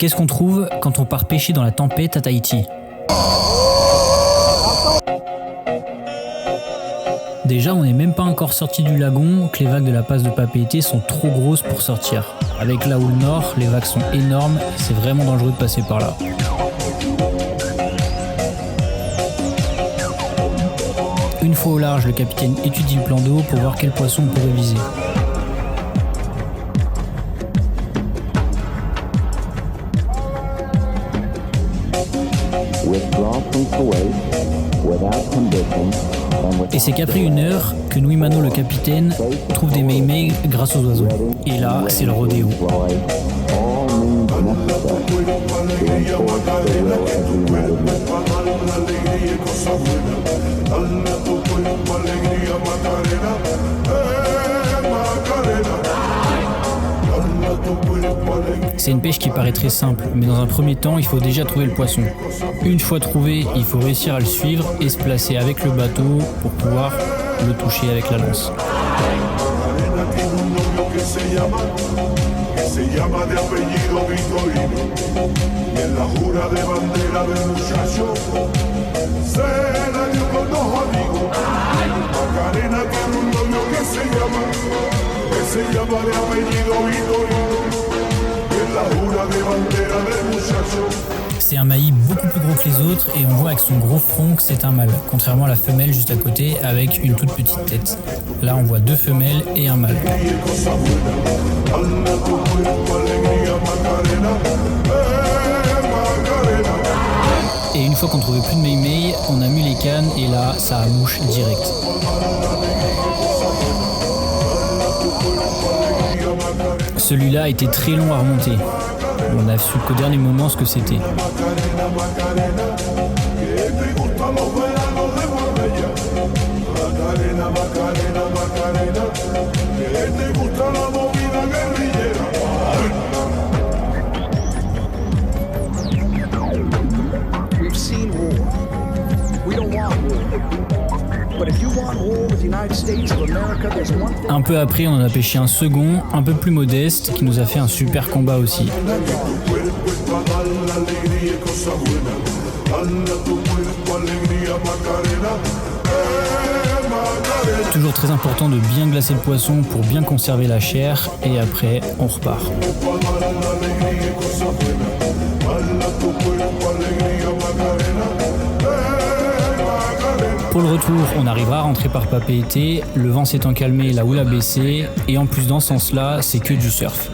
Qu'est-ce qu'on trouve quand on part pêcher dans la tempête à Tahiti? Déjà, on n'est même pas encore sorti du lagon que les vagues de la passe de Papeete sont trop grosses pour sortir. Avec la houle nord, les vagues sont énormes et c'est vraiment dangereux de passer par là. Une fois au large, le capitaine étudie le plan d'eau pour voir quel poisson on pourrait viser. Et c'est qu'après 1 heure que Nwimano le capitaine trouve des meimei grâce aux oiseaux. Et là, c'est le rodéo. C'est une pêche qui paraît très simple, mais dans un premier temps, il faut déjà trouver le poisson. Une fois trouvé, il faut réussir à le suivre et se placer avec le bateau pour pouvoir le toucher avec la lance. C'est un maï beaucoup plus gros que les autres et on voit avec son gros front que c'est un mâle, contrairement à la femelle juste à côté avec une toute petite tête. Là on voit 2 femelles et un mâle. Et une fois qu'on trouvait plus de meimei, on a mis les cannes et là ça a mouche direct. Celui-là était très long à remonter. On a su qu'au dernier moment ce que c'était. Un peu après, on en a pêché un second, un peu plus modeste, qui nous a fait un super combat aussi. Toujours très important de bien glacer le poisson pour bien conserver la chair, et après, on repart. Pour le retour, on arrivera à rentrer par Papeete, le vent s'étant calmé, la houle a baissé, et en plus dans ce sens-là, c'est que du surf.